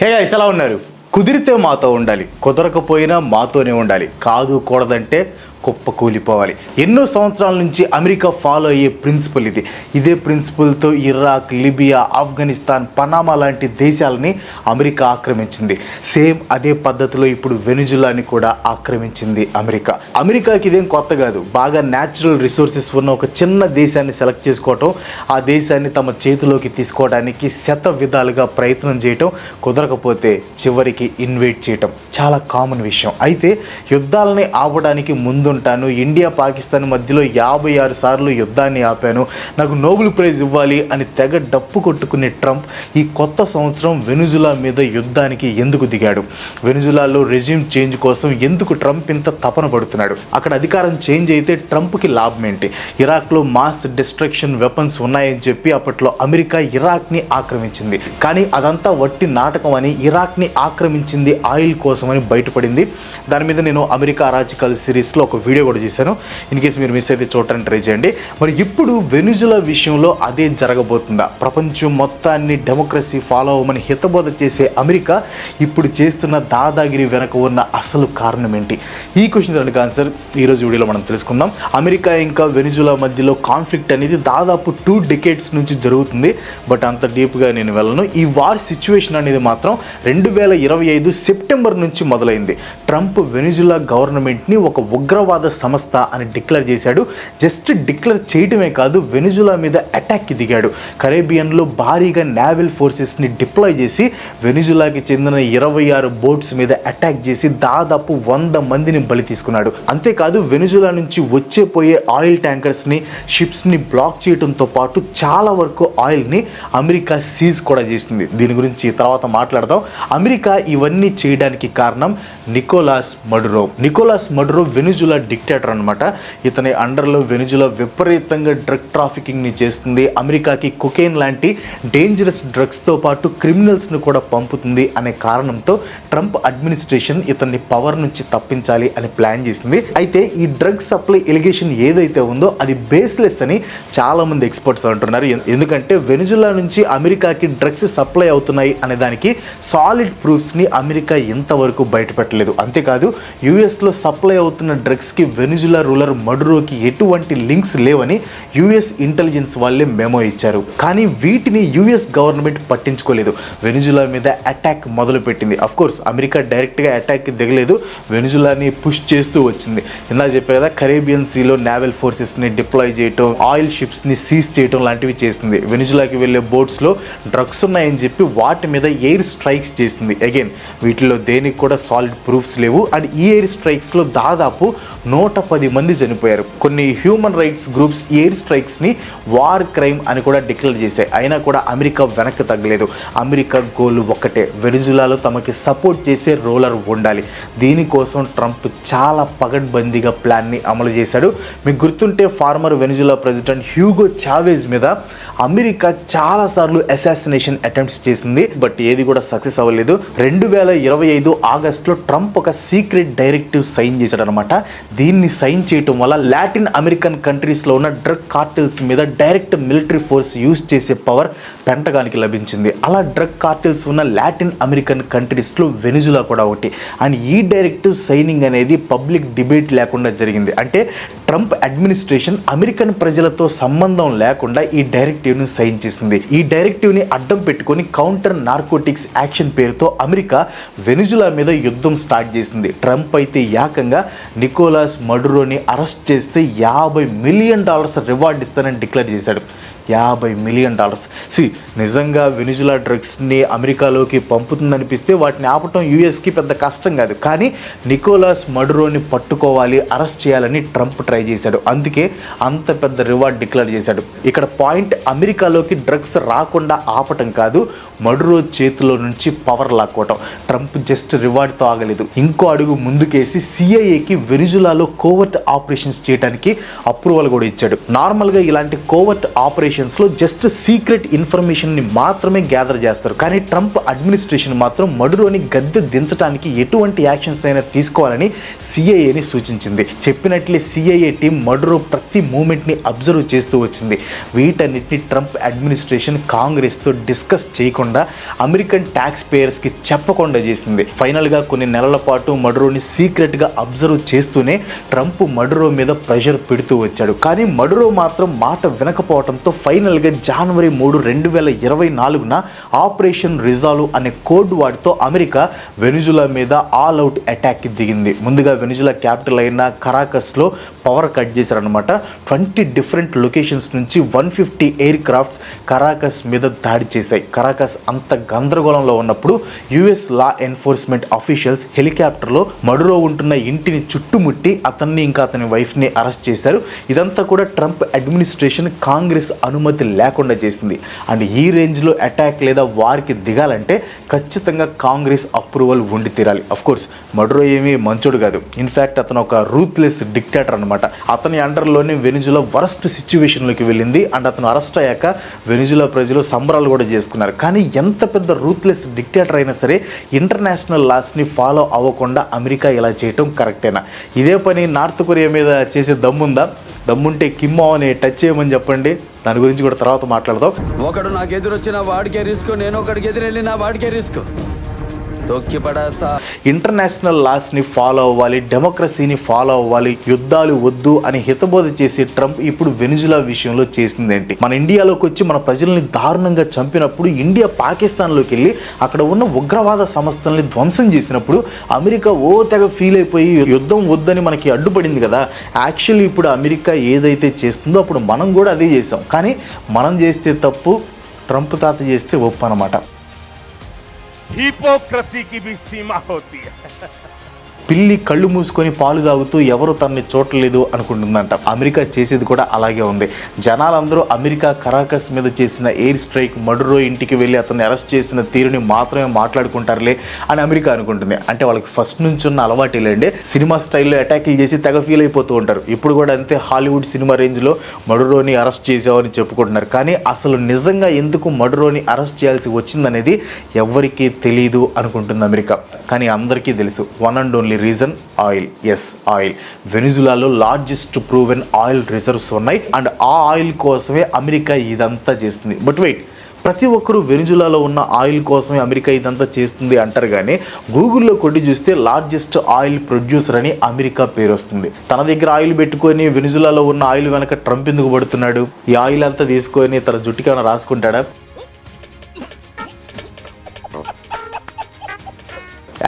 Hey guys, ఎలా ఉన్నారు? కుదిరితే మాతో ఉండాలి, కుదరకపోయినా మాతోనే ఉండాలి, కాదు కూడదంటే కుప్ప కూలిపోవాలి. ఎన్నో సంవత్సరాల నుంచి అమెరికా ఫాలో అయ్యే ప్రిన్సిపల్ ఇది. ఇదే ప్రిన్సిపల్తో ఇరాక్, లిబియా, ఆఫ్ఘనిస్తాన్, పనామా లాంటి దేశాలని అమెరికా ఆక్రమించింది. సేమ్ అదే పద్ధతిలో ఇప్పుడు వెనిజులాని కూడా ఆక్రమించింది అమెరికా. అమెరికాకి ఇదేం కొత్త కాదు. బాగా న్యాచురల్ రిసోర్సెస్ ఉన్న ఒక చిన్న దేశాన్ని సెలెక్ట్ చేసుకోవటం, ఆ దేశాన్ని తమ చేతిలోకి తీసుకోవడానికి శత విధాలుగా ప్రయత్నం చేయటం, కుదరకపోతే చివరికి ఇన్వైట్ చేయటం చాలా కామన్ విషయం. అయితే యుద్ధాలని ఆపడానికి ముందుంటాను, ఇండియా పాకిస్తాన్ మధ్యలో 56 సార్లు యుద్ధాన్ని ఆపాను, నాకు నోబెల్ ప్రైజ్ ఇవ్వాలి అని తెగ డప్పు కొట్టుకునే ట్రంప్ ఈ కొత్త సంవత్సరం వెనిజులా మీద యుద్ధానికి ఎందుకు దిగాడు? వెనిజులాలో రెజ్యూమ్ చేంజ్ కోసం ఎందుకు ట్రంప్ ఇంత తపన పడుతున్నాడు? అక్కడ అధికారం చేంజ్ అయితే ట్రంప్కి లాభం ఏంటి? ఇరాక్లో మాస్ డిస్ట్రక్షన్ వెపన్స్ ఉన్నాయని చెప్పి అప్పట్లో అమెరికా ఇరాక్ని ఆక్రమించింది. కానీ అదంతా వట్టి నాటకం అని, ఇరాక్ని ఆక్రమించింది ఆయిల్ కోసమని బయటపడింది. దాని మీద నేను అమెరికా అరాచకాల సిరీస్లో ఒక వీడియో కూడా చేశాను. ఇన్ కేసు మీరు మిస్ అయితే చూడటానికి ట్రై చేయండి. మరి ఇప్పుడు వెనిజులా విషయంలో అదే జరగబోతుందా? ప్రపంచం మొత్తాన్ని డెమోక్రసీ ఫాలో అవ్వమని హితబోధ చేసే అమెరికా ఇప్పుడు చేస్తున్న దాదాగిరి వెనక ఉన్న అసలు కారణం ఏంటి? ఈ క్వశ్చన్ అడిగే ఆన్సర్ ఈరోజు వీడియోలో మనం తెలుసుకుందాం. అమెరికా ఇంకా వెనిజులా మధ్యలో కాన్ఫ్లిక్ట్ అనేది దాదాపు 2 decades నుంచి జరుగుతుంది. బట్ అంత డీప్గా నేను వెళ్ళను. ఈ వార్ సిచ్యువేషన్ అనేది మాత్రం 2025 సెప్టెంబర్ నుంచి మొదలైంది. ట్రంప్ వెనిజులా గవర్నమెంట్ని ఒక ఉగ్రవాద సంస్థ అని డిక్లేర్ చేశాడు. జస్ట్ డిక్లేర్ చేయటమే కాదు, వెనిజులా మీద అటాక్కి దిగాడు. కరేబియన్లో భారీగా నేవల్ ఫోర్సెస్ని డిప్లాయ్ చేసి వెనిజులాకి చెందిన 26 బోట్స్ మీద అటాక్ చేసి దాదాపు 100 మందిని బలి తీసుకున్నాడు. అంతేకాదు, వెనిజులా నుంచి పోయే ఆయిల్ ట్యాంకర్స్ని, షిప్స్ని బ్లాక్ చేయడంతో పాటు చాలా వరకు ఆయిల్ని అమెరికా సీజ్ కూడా చేసింది. దీని గురించి తర్వాత మాట్లాడదాం. అమెరికా ఇవన్నీ చేయడానికి కారణం Nicholas Maduro. Nicholas Maduro Venezuela dictator అనమాట. ఇతని అండర్లో వెనిజులా విపరీతంగా డ్రగ్ ట్రాఫికింగ్ని చేస్తుంది. అమెరికాకి కొకైన్ లాంటి డేంజరస్ డ్రగ్స్తో పాటు క్రిమినల్స్ను కూడా పంపుతుంది అనే కారణంతో ట్రంప్ అడ్మినిస్ట్రేషన్ ఇతన్ని పవర్ నుంచి తప్పించాలి అని ప్లాన్ చేసింది. అయితే ఈ డ్రగ్ సప్లై ఎలిగేషన్ ఏదైతే ఉందో అది బేస్లెస్ అని చాలామంది ఎక్స్పర్ట్స్ అంటున్నారు. ఎందుకంటే వెనిజులా నుంచి అమెరికాకి డ్రగ్స్ సప్లై అవుతున్నాయి అనే దానికి సాలిడ్ ప్రూఫ్స్ని అమెరికా ఇంతవరకు బయటపెట్టలేదు. అంతేకాదు, యుఎస్లో సప్లై అవుతున్న డ్రగ్స్కి వెనిజులా రూలర్ మడురోకి ఎటువంటి లింక్స్ లేవని యుఎస్ ఇంటెలిజెన్స్ వాళ్ళే మెమో ఇచ్చారు. కానీ వీటిని యుఎస్ గవర్నమెంట్ పట్టించుకోలేదు. వెనిజులా మీద అటాక్ మొదలుపెట్టింది. అఫ్కోర్స్ అమెరికా డైరెక్ట్గా అటాక్కి దిగలేదు, వెనిజులాని పుష్ చేస్తూ వచ్చింది. ఇందాక చెప్పే కదా, కరేబియన్ సీలో నేవల్ ఫోర్సెస్ని డిప్లాయ్ చేయటం, ఆయిల్ షిప్స్ని సీజ్ చేయటం లాంటివి చేస్తుంది. వెనిజులాకి వెళ్ళే బోట్స్లో డ్రగ్స్ ఉన్నాయని చెప్పి వాటి మీద ఎయిర్ స్ట్రైక్స్ చేస్తుంది. అగైన్ వీటిలో దేనికి కూడా సాలిడ్ ప్రూఫ్స్ లేవు. అండ్ ఈ ఎయిర్ స్ట్రైక్స్లో దాదాపు 110 మంది చనిపోయారు. కొన్ని హ్యూమన్ రైట్స్ గ్రూప్స్ ఎయిర్ స్ట్రైక్స్ని వార్ క్రైమ్ అని కూడా డిక్లేర్ చేశాయి. అయినా కూడా అమెరికా వెనక్కి తగ్గలేదు. అమెరికా గోల్ ఒక్కటే, వెనిజులాలో తమకి సపోర్ట్ చేసే రూలర్ ఉండాలి. దీనికోసం ట్రంప్ చాలా పగడ్బందీగా ప్లాన్ని అమలు చేశాడు. మీకు గుర్తుంటే former Venezuela president Hugo Chavez మీద అమెరికా చాలాసార్లు అసాసినేషన్ అటెంప్ట్స్ చేసింది. బట్ ఏది కూడా సక్సెస్ అవ్వలేదు. 2025 ఆగస్టులో ట్రంప్ ఒక సీక్రెట్ డైరెక్టివ్ సైన్ చేశాడనమాట. దీన్ని సైన్ చేయటం వల్ల లాటిన్ అమెరికన్ కంట్రీస్లో ఉన్న డ్రగ్ కార్టెల్స్ మీద డైరెక్ట్ మిలిటరీ ఫోర్స్ యూజ్ చేసే పవర్ పెంటగానికి లభించింది. అలా డ్రగ్ కార్టెల్స్ ఉన్న లాటిన్ అమెరికన్ కంట్రీస్లో వెనిజులా కూడా ఒకటి. అండ్ ఈ డైరెక్టివ్ సైనింగ్ అనేది పబ్లిక్ డిబేట్ లేకుండా జరిగింది. అంటే ట్రంప్ అడ్మినిస్ట్రేషన్ అమెరికన్ ప్రజలతో సంబంధం లేకుండా ఈ డైరెక్టివ్ని సైన్ చేసింది. ఈ డైరెక్టివ్ని అడ్డం పెట్టుకొని కౌంటర్ నార్కోటిక్స్ యాక్షన్ పేరుతో అమెరికా వెనిజులా మీద యుద్ధం స్టార్ట్ చేసింది. ట్రంప్ అయితే ఏకంగా నికోలాస్ మడురోని అరెస్ట్ చేస్తే $50 మిలియన్ రివార్డ్ ఇస్తానని డిక్లేర్ చేశాడు. $50 మిలియన్. నిజంగా వెనిజులా డ్రగ్స్ని అమెరికాలోకి పంపుతుందనిపిస్తే వాటిని ఆపటం యుఎస్కి పెద్ద కష్టం కాదు. కానీ నికోలాస్ మడురోని పట్టుకోవాలి, అరెస్ట్ చేయాలని ట్రంప్ ట్రై చేశాడు. అందుకే అంత పెద్ద రివార్డ్ డిక్లేర్ చేశాడు. ఇక్కడ పాయింట్ అమెరికాలోకి డ్రగ్స్ రాకుండా ఆపటం కాదు, మడురో చేతిలో నుంచి పవర్ లాక్కోవటం. ట్రంప్ జస్ట్ రివార్డ్తో ఆగలేదు, ఇంకో అడుగు ముందుకేసి సిఐఏకి వెనిజులాలో కోవర్ట్ ఆపరేషన్స్ చేయడానికి అప్రూవల్ కూడా ఇచ్చాడు. నార్మల్గా ఇలాంటి కోవర్ట్ ఆపరేషన్ ఆపరేషన్స్లో జస్ట్ సీక్రెట్ ఇన్ఫర్మేషన్ని మాత్రమే గ్యాదర్ చేస్తారు. కానీ ట్రంప్ అడ్మినిస్ట్రేషన్ మాత్రం మడురోని గద్దె దించడానికి ఎటువంటి యాక్షన్స్ అయినా తీసుకోవాలని సిఐఏని సూచించింది. చెప్పినట్లే సిఐఏ టీం మడురో ప్రతి మూమెంట్ని అబ్జర్వ్ చేస్తూ వచ్చింది. వీటన్నిటిని ట్రంప్ అడ్మినిస్ట్రేషన్ కాంగ్రెస్తో డిస్కస్ చేయకుండా అమెరికన్ ట్యాక్స్ పేయర్స్కి చెప్పకుండా చేసింది. ఫైనల్గా కొన్ని నెలల పాటు మడురోని సీక్రెట్గా అబ్జర్వ్ చేస్తూనే ట్రంప్ మడురో మీద ప్రెషర్ పెడుతూ వచ్చాడు. కానీ మడురో మాత్రం మాట వినకపోవడంతో ఫైనల్గా జనవరి 3, 2024 ఆపరేషన్ రిజాల్వ్ అనే కోడ్ వాటితో అమెరికా వెనిజులా మీద ఆల్ అవుట్ అటాక్కి దిగింది. ముందుగా వెనిజులా క్యాపిటల్ అయిన కరాకస్లో పవర్ కట్ చేశారనమాట. 20 డిఫరెంట్ లొకేషన్స్ నుంచి 150 ఎయిర్ క్రాఫ్ట్స్ కరాకస్ మీద దాడి చేశాయి. కరాకస్ అంత గందరగోళంలో ఉన్నప్పుడు యుఎస్ లా ఎన్ఫోర్స్మెంట్ ఆఫీషియల్స్ హెలికాప్టర్లో మడురో ఉంటున్న ఇంటిని చుట్టుముట్టి అతన్ని ఇంకా అతని వైఫ్ని అరెస్ట్ చేశారు. ఇదంతా కూడా ట్రంప్ అడ్మినిస్ట్రేషన్ కాంగ్రెస్ అనుమతి లేకుండా చేసింది. అండ్ ఈ రేంజ్లో అటాక్ లేదా వార్కి దిగాలంటే ఖచ్చితంగా కాంగ్రెస్ అప్రూవల్ ఉండి తీరాలి. అఫ్కోర్స్ మడురో ఏమీ మంచోడు కాదు. ఇన్ఫ్యాక్ట్ అతను ఒక రూత్లెస్ డిక్టేటర్ అనమాట. అతని అండర్లోనే వెనిజులా వరస్ట్ సిచ్యువేషన్లోకి వెళ్ళింది. అండ్ అతను అరెస్ట్ అయ్యాక వెనిజులా ప్రజలు సంబరాలు కూడా చేసుకున్నారు. కానీ ఎంత పెద్ద రూత్లెస్ డిక్టేటర్ అయినా సరే ఇంటర్నేషనల్ లాస్ని ఫాలో అవ్వకుండా అమెరికా ఇలా చేయటం కరెక్టేనా? ఇదే పని నార్త్ కొరియా మీద చేసే దమ్ముందా? దమ్ముంటే కిమ్ అని టచ్ చేయమని చెప్పండి. దాని గురించి కూడా తర్వాత మాట్లాడదాం. ఒకడు నాకు ఎదురొచ్చిన వాడికే రిస్క్, నేను ఒకడికి ఎదురెళ్ళిన వాడికే రిస్క్. తొక్కి పడేస్తా. ఇంటర్నేషనల్ లాస్ని ఫాలో అవ్వాలి, డెమోక్రసీని ఫాలో అవ్వాలి, యుద్ధాలు వద్దు అని హితబోధ చేసి ట్రంప్ ఇప్పుడు వెనిజులా విషయంలో చేసిందేంటి? మన ఇండియాలోకి వచ్చి మన ప్రజల్ని దారుణంగా చంపినప్పుడు, ఇండియా పాకిస్తాన్లోకి వెళ్ళి అక్కడ ఉన్న ఉగ్రవాద సంస్థల్ని ధ్వంసం చేసినప్పుడు అమెరికా తెగ ఫీల్ అయిపోయి యుద్ధం వద్దని మనకి అడ్డుపడింది కదా. యాక్చువల్లీ ఇప్పుడు అమెరికా ఏదైతే చేస్తుందో అప్పుడు మనం కూడా అదే చేసాం. కానీ మనం చేస్తే తప్పు, ట్రంప్ తాత చేస్తే ఒప్పు అనమాట. हिपोक्रेसी की भी सीमा होती है. పిల్లి కళ్ళు మూసుకొని పాలు తాగుతూ ఎవరు తనని చూడలేదు అనుకుంటుందంట. అమెరికా చేసేది కూడా అలాగే ఉంది. జనాలందరూ అమెరికా కరాకస్ మీద చేసిన ఎయిర్ స్ట్రైక్, మడురో ఇంటికి వెళ్ళి అతన్ని అరెస్ట్ చేసిన తీరుని మాత్రమే మాట్లాడుకుంటారులే అని అమెరికా అనుకుంటుంది. అంటే వాళ్ళకి ఫస్ట్ నుంచి ఉన్న అలవాటేలేండి, సినిమా స్టైల్లో అటాక్లు చేసి తెగ ఫీల్ అయిపోతూ ఉంటారు. ఇప్పుడు కూడా అంతే, హాలీవుడ్ సినిమా రేంజ్లో మడురోని అరెస్ట్ చేసామని చెప్పుకుంటున్నారు. కానీ అసలు నిజంగా ఎందుకు మడురోని అరెస్ట్ చేయాల్సి వచ్చిందనేది ఎవరికీ తెలియదు అనుకుంటుంది అమెరికా. కానీ అందరికీ తెలుసు, one and only reason oil. Yes, oil. వెనిజులాలో లార్జెస్ట్ ప్రూవెన్ ఆయిల్ రిజర్వ్స్ ఉన్నాయి. అండ్ ఆ ఆయిల్ కోసమే అమెరికా ఇదంతా చేస్తుంది. బట్ వెయిట్, ప్రతి ఒక్కరూ వెనిజులాలో ఉన్న ఆయిల్ కోసమే అమెరికా ఇదంతా చేస్తుంది అంటారు. కానీ గూగుల్లో కొట్టి చూస్తే లార్జెస్ట్ ఆయిల్ ప్రొడ్యూసర్ అని అమెరికా పేరు వస్తుంది. తన దగ్గర ఆయిల్ పెట్టుకొని వెనిజులాలో ఉన్న ఆయిల్ వెనక ట్రంప్ ఎందుకు పడుతున్నాడు? ఈ ఆయిల్ అంతా తీసుకొని తన జుట్టుకి ఏమైనా రాసుకుంటాడా?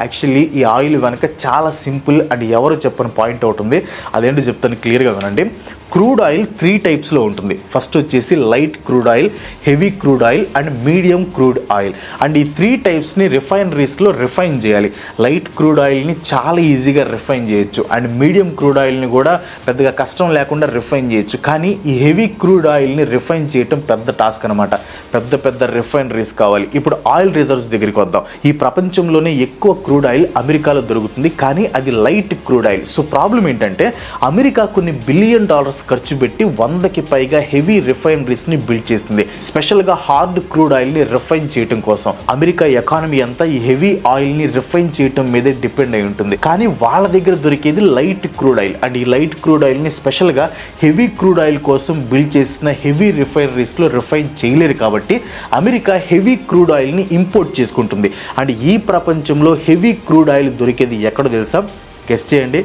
యాక్చువల్లీ ఈ ఆయిల్ వెనక చాలా సింపుల్ అండ్ ఎవరు చెప్పని పాయింట్ అవుట్ ఉంది. అదేంటో చెప్తాను, క్లియర్గా వినండి. క్రూడ్ ఆయిల్ 3 టైప్స్లో ఉంటుంది. ఫస్ట్ వచ్చేసి light crude oil, heavy crude oil and medium crude oil. And ఈ 3 టైప్స్ని రిఫైనరీస్లో రిఫైన్ చేయాలి. లైట్ క్రూడ్ ఆయిల్ని చాలా ఈజీగా రిఫైన్ చేయొచ్చు. అండ్ మీడియం క్రూడ్ ఆయిల్ని కూడా పెద్దగా కష్టం లేకుండా రిఫైన్ చేయొచ్చు. కానీ ఈ హెవీ క్రూడ్ ఆయిల్ని రిఫైన్ చేయటం పెద్ద టాస్క్ అనమాట. పెద్ద పెద్ద రిఫైనరీస్ కావాలి. ఇప్పుడు ఆయిల్ రిజర్వ్స్ దగ్గరికి వద్దాం. ఈ ప్రపంచంలోనే ఎక్కువ క్రూడ్ ఆయిల్ అమెరికాలో దొరుకుతుంది, కానీ అది light crude oil. So problem ఏంటంటే అమెరికా కొన్ని $బిలియన్ ఖర్చు పెట్టి 100కి పైగా హెవీ రిఫైనరీస్ని బిల్డ్ చేస్తుంది, స్పెషల్గా హార్డ్ క్రూడ్ ఆయిల్ని రిఫైన్ చేయడం కోసం. అమెరికా ఎకానమీ అంతా ఈ హెవీ ఆయిల్ని రిఫైన్ చేయడం మీదే డిపెండ్ అయి ఉంటుంది. కానీ వాళ్ళ దగ్గర దొరికేది లైట్ క్రూడ్ ఆయిల్. అండ్ ఈ లైట్ క్రూడ్ ఆయిల్ని స్పెషల్గా హెవీ క్రూడ్ ఆయిల్ కోసం బిల్డ్ చేసిన హెవీ రిఫైనరీస్లో రిఫైన్ చేయలేరు. కాబట్టి అమెరికా హెవీ క్రూడ్ ఆయిల్ని ఇంపోర్ట్ చేసుకుంటుంది. అండ్ ఈ ప్రపంచంలో హెవీ క్రూడ్ ఆయిల్ దొరికేది ఎక్కడో తెలుసా? గెస్ట్ చేయండి,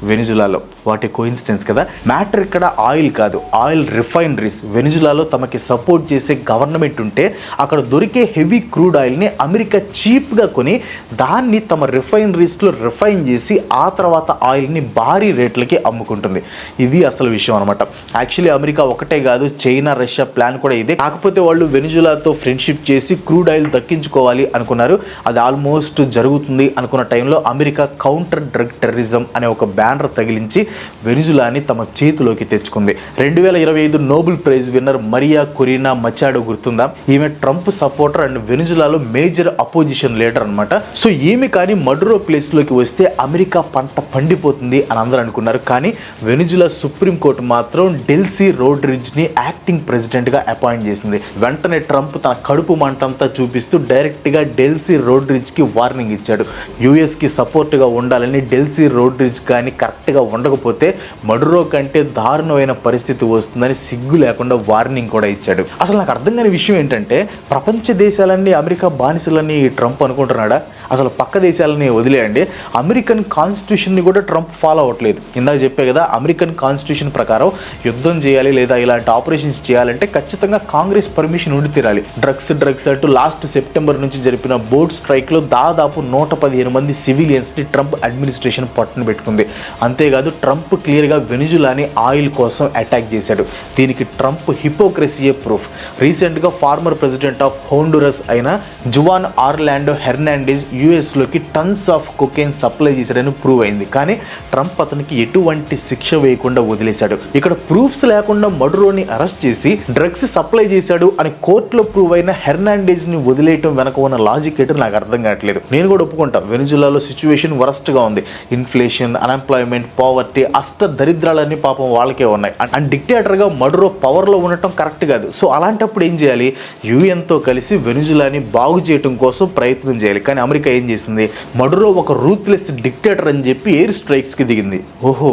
వెనిజులాలో. వాటి కోఇన్సిడెన్స్ కదా. మ్యాటర్ ఇక్కడ ఆయిల్ కాదు, ఆయిల్ రిఫైనరీస్. వెనిజులాలో తమకి సపోర్ట్ చేసే గవర్నమెంట్ ఉంటే అక్కడ దొరికే హెవీ క్రూడ్ ఆయిల్ని అమెరికా చీప్గా కొని దాన్ని తమ రిఫైనరీస్లో రిఫైన్ చేసి ఆ తర్వాత ఆయిల్ని భారీ రేట్లకి అమ్ముకుంటుంది. ఇది అసలు విషయం అనమాట. యాక్చువల్లీ అమెరికా ఒకటే కాదు, చైనా, రష్యా ప్లాన్ కూడా ఇదే. కాకపోతే వాళ్ళు వెనిజులాతో ఫ్రెండ్షిప్ చేసి క్రూడ్ ఆయిల్ దక్కించుకోవాలి అనుకున్నారు. అది ఆల్మోస్ట్ జరుగుతుంది అనుకున్న టైంలో అమెరికా కౌంటర్ డ్రగ్ టెర్రరిజం అనే ఒక బ్యాన్ బ్యానర్ తగిలించి వెనిజులాని తమ చేతిలోకి తెచ్చుకుంది. 2025 Nobel prize winner Maria Corina Machado గుర్తుందా? ఈమె ట్రంప్ సపోర్టర్ అండ్ వెనిజులాలో మేజర్ అపోజిషన్ లీడర్ అనమాట. సో ఈమె కానీ మడురో ప్లేస్లోకి వస్తే అమెరికా పంట పండిపోతుంది అని అందరూ అనుకున్నారు. కానీ వెనిజులా సుప్రీంకోర్టు మాత్రం డెల్సీ రోడ్రిగ్స్ని యాక్టింగ్ ప్రెసిడెంట్గా అపాయింట్ చేసింది. వెంటనే ట్రంప్ తన కడుపు మంటంతా చూపిస్తూ డైరెక్ట్గా డెల్సీ రోడ్రిగ్స్కి వార్నింగ్ ఇచ్చాడు. యూఎస్కి సపోర్ట్గా ఉండాలని డెల్సీ రోడ్రిగ్స్ కానీ కరెక్ట్గా ఉండకపోతే మడురో కంటే దారుణమైన పరిస్థితి వస్తుందని సిగ్గు లేకుండా వార్నింగ్ కూడా ఇచ్చాడు. అసలు నాకు అర్థం కాని విషయం ఏంటంటే, ప్రపంచ దేశాలన్నీ అమెరికా బానిసలని ట్రంప్ అనుకుంటున్నాడా? అసలు పక్క దేశాలని వదిలేయండి, అమెరికన్ కాన్స్టిట్యూషన్ని కూడా ట్రంప్ ఫాలో అవ్వట్లేదు. ఇందాక చెప్పే కదా, అమెరికన్ కాన్స్టిట్యూషన్ ప్రకారం యుద్ధం చేయాలి లేదా ఇలాంటి ఆపరేషన్స్ చేయాలంటే ఖచ్చితంగా కాంగ్రెస్ పర్మిషన్ ఉండి తీరాలి. డ్రగ్స్ అంటూ లాస్ట్ సెప్టెంబర్ నుంచి జరిపిన బోట్ స్ట్రైక్లో దాదాపు 115 మంది సివిలియన్స్ని ట్రంప్ అడ్మినిస్ట్రేషన్ పట్టున పెట్టుకుంది. అంతేకాదు ట్రంప్ క్లియర్గా వెనిజులాని ఆయిల్ కోసం అటాక్ చేశాడు. దీనికి ట్రంప్ హిపోక్రసీయే ప్రూఫ్. రీసెంట్గా ఫార్మర్ ప్రెసిడెంట్ ఆఫ్ హోండురస్ అయిన జువాన్ ఆర్లాండో హెర్నాండెజ్ యూఎస్లోకి టన్స్ ఆఫ్ కొకైన్ సప్లై చేశాడని ప్రూవ్ అయింది. కానీ ట్రంప్ అతనికి ఎటువంటి శిక్ష వేయకుండా వదిలేశాడు. ఇక్కడ ప్రూఫ్స్ లేకుండా మడురోని అరెస్ట్ చేసి డ్రగ్స్ సప్లై చేశాడు అని కోర్టులో ప్రూవ్ అయిన హెర్నాండెజ్ని వదిలేయటం వెనక ఉన్న లాజిక్ ఏంటో నాకు అర్థం కావట్లేదు. నేను కూడా ఒప్పుకుంటాను, వెనిజులాలో సిచ్యువేషన్ వరస్ట్గా ఉంది. ఇన్ఫ్లేషన్, అన్ఎంప్లాయ్మెంట్, పావర్టీ, అష్ట దరిద్రాలన్నీ పాపం వాళ్ళకే ఉన్నాయి. అండ్ డిక్టేటర్గా మడురో పవర్లో ఉండటం కరెక్ట్ కాదు. సో అలాంటప్పుడు ఏం చేయాలి? యుఎన్తో కలిసి వెనిజులాని బాగు చేయడం కోసం ప్రయత్నం చేయాలి. కానీ అమెరికా ఏం చేసింది? మడురో ఒక రూత్లెస్ డిక్టేటర్ అని చెప్పి ఎయిర్ స్ట్రైక్స్కి దిగింది. ఓహో,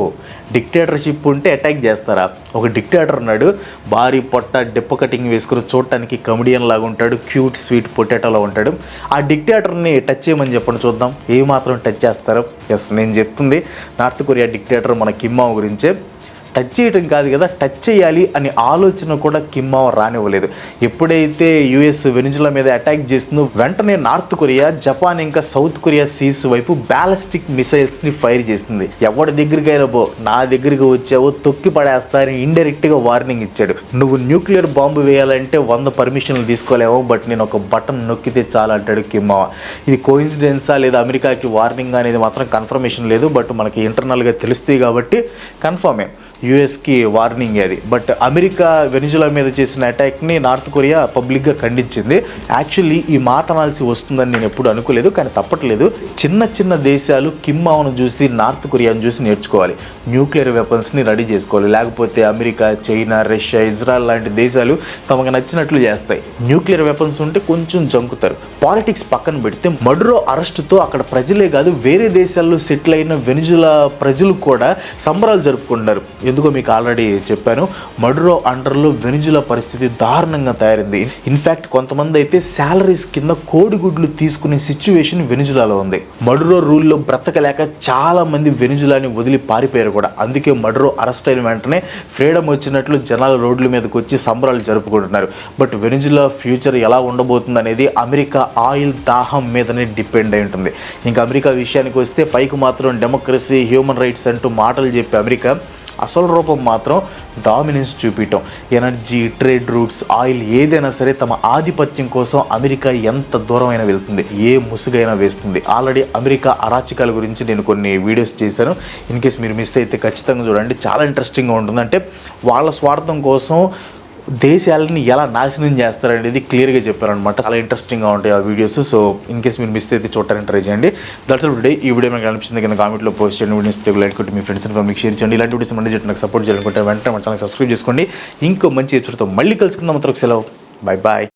డిక్టేటర్షిప్ ఉంటే అటాక్ చేస్తారా? ఒక డిక్టేటర్ ఉన్నాడు, భారీ పొట్ట, డిప్ప కటింగ్ వేసుకుని చూడటానికి కమెడియన్ లాగా ఉంటాడు, క్యూట్ స్వీట్ పొటాటోలా ఉంటాడు. ఆ డిక్టేటర్ని టచ్ చేయమని చెప్పండి చూద్దాం, ఏమాత్రం టచ్ చేస్తారో. ఎస్, నేను చెప్తుంది నార్త్ కొరియా డిక్టేటర్ మన కిమ్ మావ్ గురించే. టచ్ చేయటం కాదు కదా, టచ్ చేయాలి అనే ఆలోచన కూడా కిమ్ మావ్ రానివ్వలేదు. ఎప్పుడైతే యుఎస్ వెనిజులా మీద అటాక్ చేస్తుందో వెంటనే నార్త్ కొరియా, జపాన్ ఇంకా సౌత్ కొరియా సీస్ వైపు బ్యాలిస్టిక్ మిసైల్స్ని ఫైర్ చేస్తుంది. ఎవరి దగ్గరికైనా పో, నా దగ్గరికి వచ్చావో తొక్కి పడేస్తారని ఇండైరెక్ట్గా వార్నింగ్ ఇచ్చాడు. నువ్వు న్యూక్లియర్ బాంబు వేయాలంటే 100 పర్మిషన్లు తీసుకోలేమో, బట్ నేను ఒక బటన్ నొక్కితే చాలు అంటాడు కిమ్ మావ్. ఇది కోయిన్సిడెన్సా లేదా అమెరికాకి వార్నింగ్ అనేది మాత్రం కన్ఫర్మేషన్ లేదు, బట్ మనకి ఇంటర్నల్గా తెలుస్తాయి కాబట్టి కన్ఫర్మే. యూఎస్కి వార్నింగ్ అది. బట్ అమెరికా వెనిజులా మీద చేసిన అటాక్ని నార్త్ కొరియా పబ్లిక్గా ఖండించింది. యాక్చువల్లీ ఈ మాట అనాల్సి వస్తుందని నేను ఎప్పుడు అనుకోలేదు, కానీ తప్పట్లేదు. చిన్న చిన్న దేశాలు కిమ్ మావ్ను చూసి, నార్త్ కొరియాను చూసి నేర్చుకోవాలి. న్యూక్లియర్ వెపన్స్ని రెడీ చేసుకోవాలి. లేకపోతే అమెరికా, చైనా, రష్యా, ఇజ్రాయెల్ లాంటి దేశాలు తమకు నచ్చినట్లు చేస్తాయి. న్యూక్లియర్ వెపన్స్ ఉంటే కొంచెం జంకుతారు. పాలిటిక్స్ పక్కన పెడితే మడురో అరెస్టుతో అక్కడ ప్రజలే కాదు, వేరే దేశాల్లో సెటిల్ అయిన వెనిజులా ప్రజలు కూడా సంబరాలు జరుపుకుంటున్నారు. ఎందుకో మీకు ఆల్రెడీ చెప్పాను, మడురో అండర్లో వెనిజులా పరిస్థితి దారుణంగా తయారైంది. ఇన్ఫ్యాక్ట్ కొంతమంది అయితే శాలరీస్ కింద కోడిగుడ్లు తీసుకునే సిచ్యువేషన్ వెనిజులాలో ఉంది. మడురో రూల్లో బ్రతకలేక చాలా మంది వెనిజులాని వదిలి పారిపోయారు కూడా. అందుకే మడురో అరెస్ట్ అయిన వెంటనే ఫ్రీడమ్ వచ్చినట్లు జనాలు రోడ్ల మీదకి వచ్చి సంబరాలు జరుపుకుంటున్నారు. బట్ వెనిజులా ఫ్యూచర్ ఎలా ఉండబోతుంది అనేది అమెరికా ఆయిల్ దాహం మీదనే డిపెండ్ అయి ఉంటుంది. ఇంకా అమెరికా విషయానికి వస్తే పైకి మాత్రం డెమోక్రసీ, హ్యూమన్ రైట్స్ అంటూ మాటలు చెప్పి అమెరికా అసలు రూపం మాత్రం డామినెన్స్ చూపించటం. ఎనర్జీ, ట్రేడ్ రూట్స్, ఆయిల్ ఏదైనా సరే తమ ఆధిపత్యం కోసం అమెరికా ఎంత దూరమైనా వెళ్తుంది, ఏ ముసుగైనా వేస్తుంది. ఆల్రెడీ అమెరికా అరాచకాల గురించి నేను కొన్ని వీడియోస్ చేశాను. ఇన్ కేస్ మీరు మిస్ అయితే ఖచ్చితంగా చూడండి, చాలా ఇంట్రెస్టింగ్గా ఉంటుంది. అంటే వాళ్ళ స్వార్థం కోసం దేశాలని ఎలా నాశనం చేస్తారనేది క్లియర్గా చెప్పారనమాట. చాలా ఇంట్రెస్టింగ్గా ఉంటాయి ఆ వీడియోస్. సో ఇన్ కేస్ మీరు మిస్ అయితే చూడటానికి ట్రై చేయండి. That's all today. ఈ వీడియో మీకు అనిపించింది కింద కామెంట్లో పోస్ట్ చేయండి. వీడియోస్ లైక్ కొట్టి మీ ఫ్రెండ్స్ అండ్ ఫ్యామిలీకి షేర్ చేయండి. ఇలాంటి వీడియోస్ మంది నాకు సపోర్ట్ చేయాలనుకుంటే వెంటనే మన ఛానల్ సబ్స్క్రైబ్ చేసుకోండి. ఇంకో మంచి ఎపిసోడ్తో మళ్ళీ కలుసుకుందాం. మాత్రం సెలవు. Bye bye.